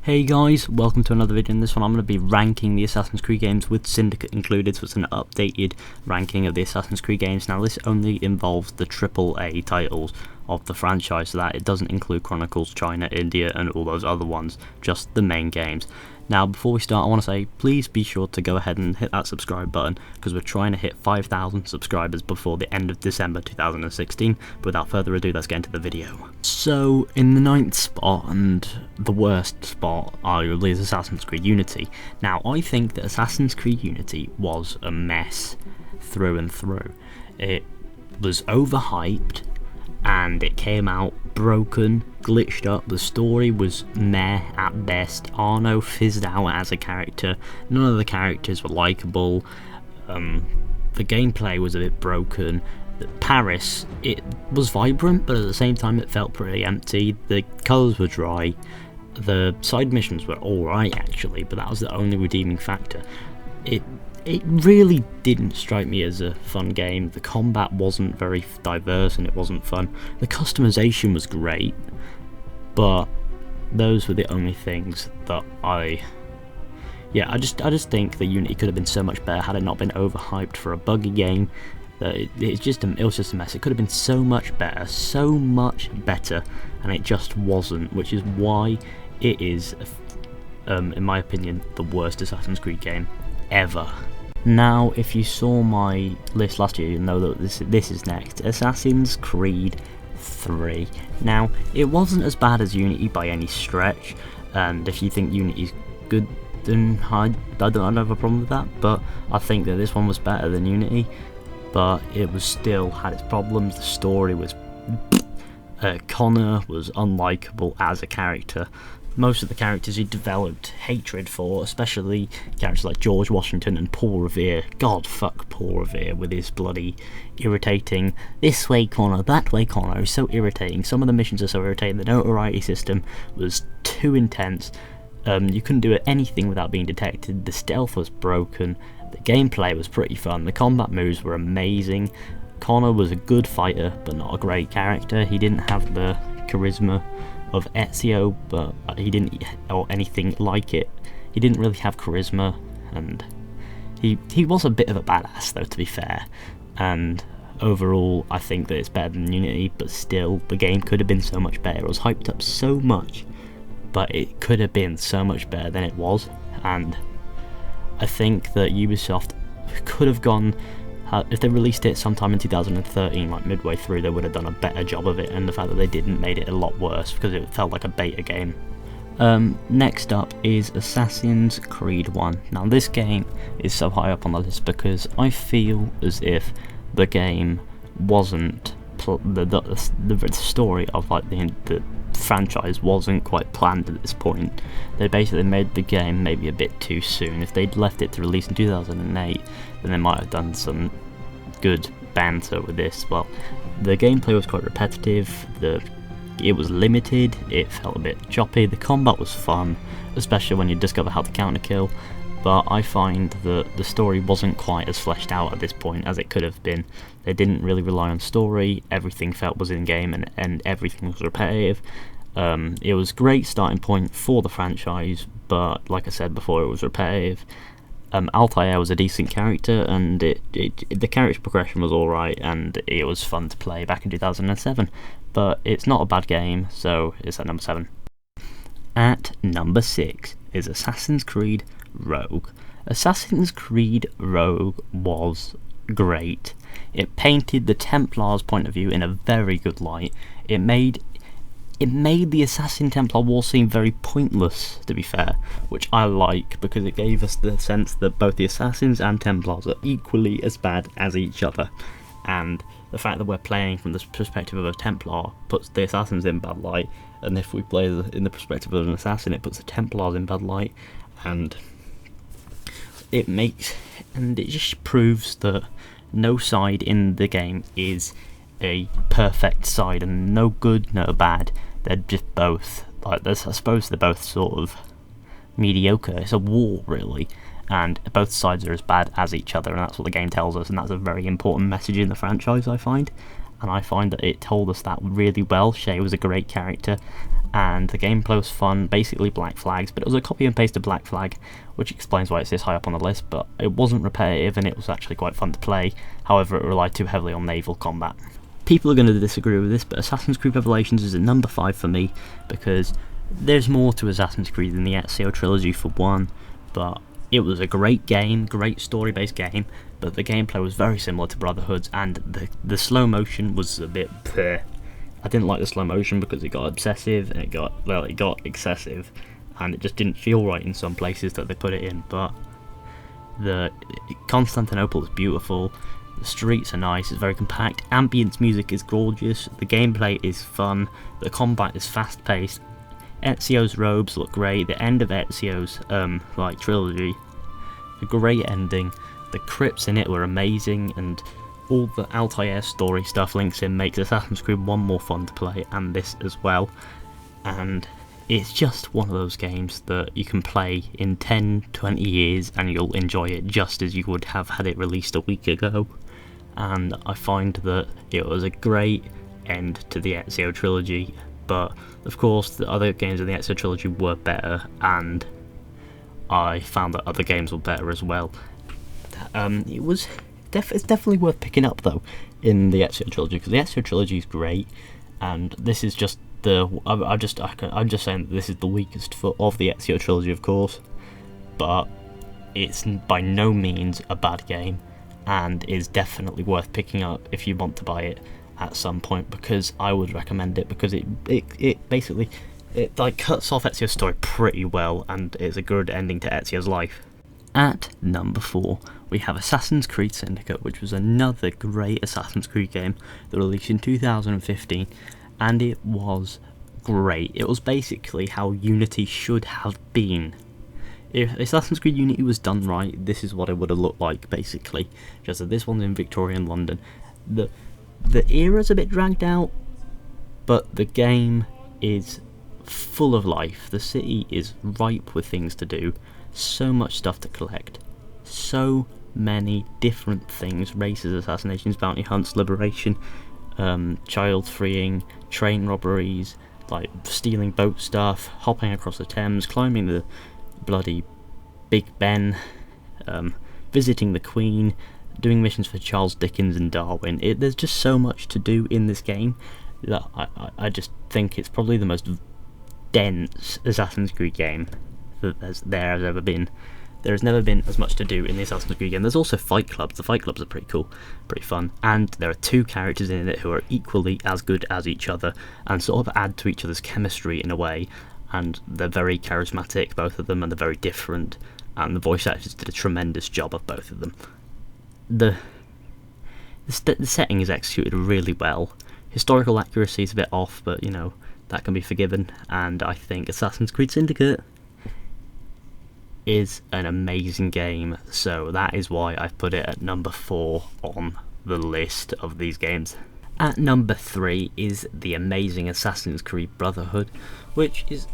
Hey guys, welcome to another video. In this one I'm going to be ranking the Assassin's Creed games with Syndicate included, so it's an updated ranking of the Assassin's Creed games. Now this only involves the AAA titles of the franchise, so that it doesn't include Chronicles, China, India and all those other ones, just the main games. Now before we start I want to say please be sure to go ahead and hit that subscribe button, because we're trying to hit 5,000 subscribers before the end of December 2016. But without further ado, let's get into the video. So in the 9th spot, and the worst spot, arguably, is Assassin's Creed Unity. Now I think that Assassin's Creed Unity was a mess through and through. It was overhyped and it came out broken, glitched up. The story was meh at best. Arno fizzed out as a character. None of the characters were likeable. The gameplay was a bit broken. Paris, it was vibrant, but at the same time it felt pretty empty. The colours were dry. The side missions were alright actually, but that was the only redeeming factor. It really didn't strike me as a fun game. The combat wasn't very diverse and it wasn't fun. The customization was great, but those were the only things that I just think that Unity could have been so much better had it not been overhyped for a buggy game. It was just a mess. It could have been so much better, and it just wasn't, which is why it is, in my opinion, the worst Assassin's Creed game ever. Now, if you saw my list last year, you'll know that this is next. Assassin's Creed 3. Now, it wasn't as bad as Unity by any stretch, and if you think Unity's good, then I don't have a problem with that, but I think that this one was better than Unity, but it was still had its problems. The story was Connor was unlikable as a character. Most of the characters he developed hatred for, especially characters like George Washington and Paul Revere. God, fuck Paul Revere with his bloody irritating this way Connor, that way Connor. It's so irritating. Some of the missions are so irritating. The notoriety system was too intense. You couldn't do anything without being detected. The stealth was broken. The gameplay was pretty fun. The combat moves were amazing. Connor was a good fighter, but not a great character. He didn't have the charisma of Ezio, but he didn't, or anything like it. He didn't really have charisma, and he was a bit of a badass, though, to be fair. And overall, I think that it's better than Unity, but still, the game could have been so much better. It was hyped up so much, but it could have been so much better than it was. And I think that Ubisoft could have gone, if they released it sometime in 2013, like midway through, they would have done a better job of it, and the fact that they didn't made it a lot worse, because it felt like a beta game. Next up is Assassin's Creed 1. Now this game is so high up on the list because I feel as if the game wasn't, the story of like the franchise wasn't quite planned at this point. They basically made the game maybe a bit too soon. If they'd left it to release in 2008, then they might have done some good banter with this. Well, the gameplay was quite repetitive, it was limited, it felt a bit choppy. The combat was fun, especially when you discover how to counter kill, but I find that the story wasn't quite as fleshed out at this point as it could have been. They didn't really rely on story, everything felt was in game, and everything was repetitive. It was a great starting point for the franchise, but like I said before, it was repetitive. Altair was a decent character, and the character progression was alright, and it was fun to play back in 2007, but it's not a bad game, so it's at number 7. At number 6 is Assassin's Creed Rogue. Assassin's Creed Rogue was great. It painted the Templars' point of view in a very good light. It made the Assassin Templar War seem very pointless, to be fair, which I like, because it gave us the sense that both the Assassins and Templars are equally as bad as each other, and the fact that we're playing from the perspective of a Templar puts the Assassins in bad light, and if we play in the perspective of an Assassin, it puts the Templars in bad light, and it just proves that no side in the game is a perfect side, and no good, no bad. They're just both, like, I suppose they're both sort of mediocre. It's a war, really, and both sides are as bad as each other, and that's what the game tells us, and that's a very important message in the franchise, I find. and I find that it told us that really well. Shay was a great character, and the gameplay was fun, basically Black Flags, but it was a copy and paste of Black Flag, which explains why it's this high up on the list, but it wasn't repetitive and it was actually quite fun to play. However, it relied too heavily on naval combat. People are going to disagree with this, but Assassin's Creed Revelations is at number 5 for me, because there's more to Assassin's Creed than the Ezio trilogy for one, but it was a great game, great story-based game, but the gameplay was very similar to Brotherhood's, and the slow motion was a bit bleh. I didn't like the slow motion because it got obsessive and it got excessive, and it just didn't feel right in some places that they put it in. But the Constantinople is beautiful, the streets are nice, it's very compact, ambience music is gorgeous, the gameplay is fun, the combat is fast-paced, Ezio's robes look great, the end of Ezio's trilogy, a great ending, the crypts in it were amazing, and all the Altair story stuff links in makes Assassin's Creed 1 more fun to play, and this as well. And it's just one of those games that you can play in 10-20 years and you'll enjoy it just as you would have had it released a week ago. And I find that it was a great end to the Ezio trilogy, but of course the other games in the Ezio trilogy were better, and I found that other games were better as well. It's definitely worth picking up though in the Ezio trilogy, because the Ezio trilogy is great, and this is just I'm just saying that this is the weakest of the Ezio trilogy, of course, but it's by no means a bad game, and is definitely worth picking up if you want to buy it at some point, because I would recommend it, because it basically cuts off Ezio's story pretty well, and it's a good ending to Ezio's life. At number 4, we have Assassin's Creed Syndicate, which was another great Assassin's Creed game that released in 2015, and it was great. It was basically how Unity should have been. If Assassin's Creed Unity was done right, this is what it would have looked like, basically. Just that this one's in Victorian London. The era's a bit dragged out, but the game is full of life. The city is ripe with things to do. So much stuff to collect, so many different things: races, assassinations, bounty hunts, liberation, child freeing, train robberies, like stealing boat stuff, hopping across the Thames, climbing the bloody Big Ben, visiting the Queen, doing missions for Charles Dickens and Darwin. There's just so much to do in this game that I just think it's probably the most dense Assassin's Creed game that there has ever been. There has never been as much to do in the Assassin's Creed game. There's also fight clubs. The fight clubs are pretty cool, pretty fun, and there are 2 characters in it who are equally as good as each other and sort of add to each other's chemistry in a way, and they're very charismatic, both of them, and they're very different, and the voice actors did a tremendous job of both of them. The setting is executed really well. Historical accuracy is a bit off, but you know, that can be forgiven, and I think Assassin's Creed Syndicate is an amazing game, so that is why I've put it at number 4 on the list of these games. At number 3 is the amazing Assassin's Creed Brotherhood, which is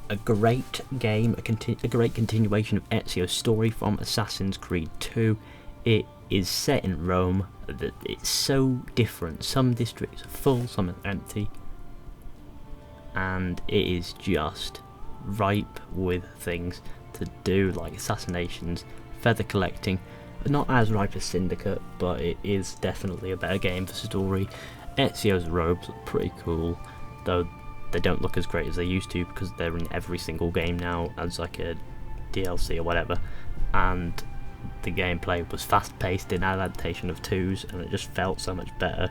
a great game, a great continuation of Ezio's story from Assassin's Creed 2. It is set in Rome. It's so different. Some districts are full, some are empty, and it is just ripe with things to do, like assassinations, feather collecting. Not as ripe as Syndicate, but it is definitely a better game for story. Ezio's robes look pretty cool, though they don't look as great as they used to because they're in every single game now as like a DLC or whatever, and the gameplay was fast paced in adaptation of 2s, and it just felt so much better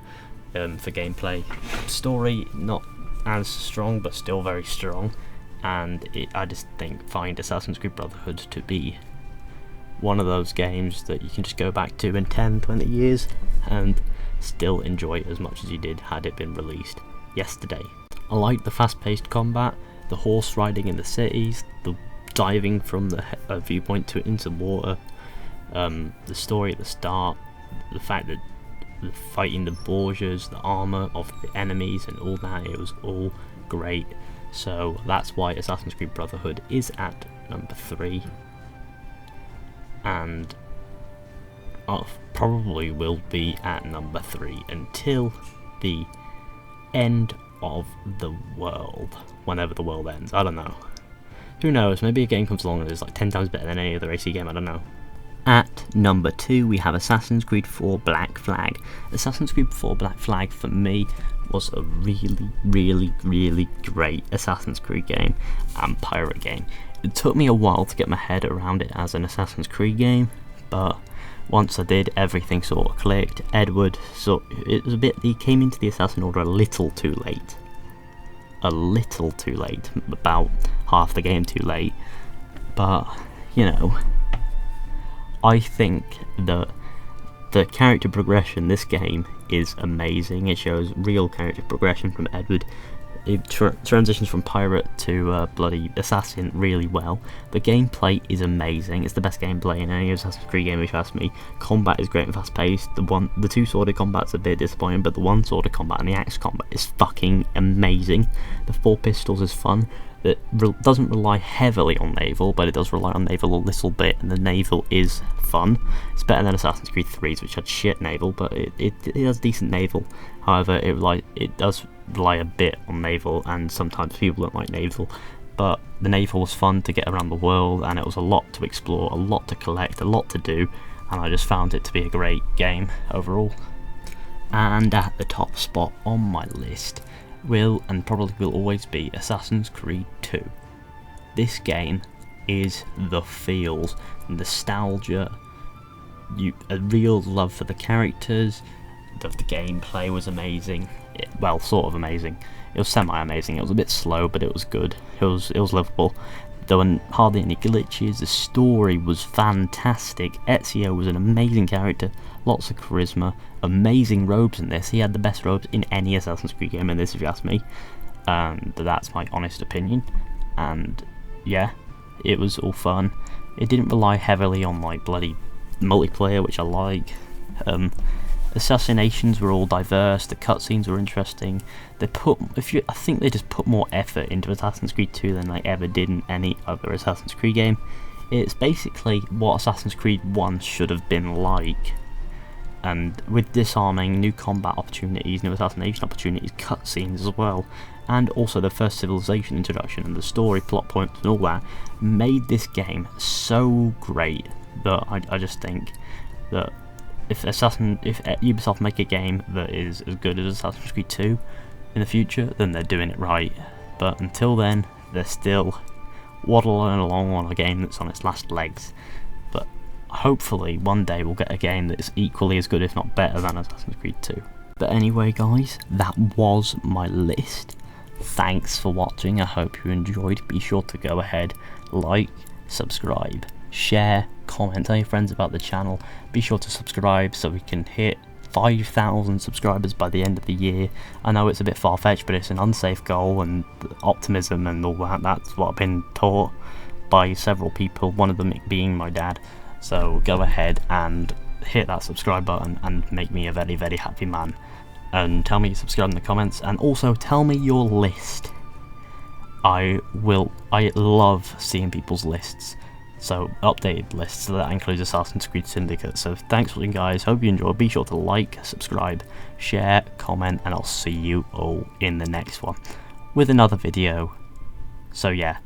for gameplay. Story not as strong, but still very strong, and I just find Assassin's Creed Brotherhood to be one of those games that you can just go back to in 10-20 years and still enjoy it as much as you did had it been released yesterday. I like the fast-paced combat, the horse riding in the cities, the diving from the viewpoint into water, the story at the start, the fact that fighting the Borgias, the armour of the enemies and all that, it was all great. So that's why Assassin's Creed Brotherhood is at number 3. And probably will be at number 3 until the end of the world, whenever the world ends. I don't know. Who knows, maybe a game comes along and is like 10 times better than any other AC game, I don't know. At number 2 we have Assassin's Creed 4 Black Flag. Assassin's Creed 4 Black Flag for me was a really great Assassin's Creed game and pirate game. It took me a while to get my head around it as an Assassin's Creed game, but once I did, everything sort of clicked. Edward, so it was a bit, he came into the Assassin Order a little too late. About half the game too late. But, you know, I think that the character progression this game is amazing. It shows real character progression from Edward. It transitions from pirate to bloody assassin really well. The gameplay is amazing. It's the best gameplay in any Assassin's Creed game if you ask me. Combat is great and fast paced. The two-sworded combat's a bit disappointing, but the one-sworded combat and the axe combat is fucking amazing. The 4 pistols is fun. It doesn't rely heavily on naval, but it does rely on naval a little bit, and the naval is fun. It's better than Assassin's Creed 3's, which had shit naval, but it has decent naval. However, it does rely a bit on naval, and sometimes people don't like naval. But the naval was fun to get around the world, and it was a lot to explore, a lot to collect, a lot to do, and I just found it to be a great game overall. And at the top spot on my list will and probably will always be Assassin's Creed 2. This game is the feels, nostalgia, a real love for the characters. The gameplay was amazing. Well, sort of amazing. It was semi-amazing. It was a bit slow, but it was good. It was livable. There were hardly any glitches. The story was fantastic. Ezio was an amazing character. Lots of charisma. Amazing robes in this. He had the best robes in any Assassin's Creed game in this, if you ask me. But that's my honest opinion. And yeah, it was all fun. It didn't rely heavily on like bloody multiplayer, which I like. Assassinations were all diverse. The cutscenes were interesting. I think they just put more effort into Assassin's Creed 2 than they ever did in any other Assassin's Creed game. It's basically what Assassin's Creed 1 should have been like. And with disarming, new combat opportunities, new assassination opportunities, cutscenes as well, and also the first civilization introduction and the story plot points and all that, made this game so great that I just think that if Ubisoft make a game that is as good as Assassin's Creed 2 in the future, then they're doing it right. But until then, they're still waddling along on a game that's on its last legs. But hopefully one day we'll get a game that is equally as good, if not better, than Assassin's Creed 2. But anyway guys, that was my list. Thanks for watching, I hope you enjoyed. Be sure to go ahead, like, subscribe, share, comment, tell your friends about the channel. Be sure to subscribe so we can hit 5,000 subscribers by the end of the year. I know it's a bit far-fetched, but it's an unsafe goal, and optimism and all that, that's what I've been taught by several people, one of them being my dad. So go ahead and hit that subscribe button and make me a very happy man. And tell me you subscribe in the comments, and also tell me your list. I love seeing people's lists. So updated lists, so that includes Assassin's Creed Syndicate. So thanks for watching guys, hope you enjoyed. Be sure to like, subscribe, share, comment, and I'll see you all in the next one with another video. So yeah,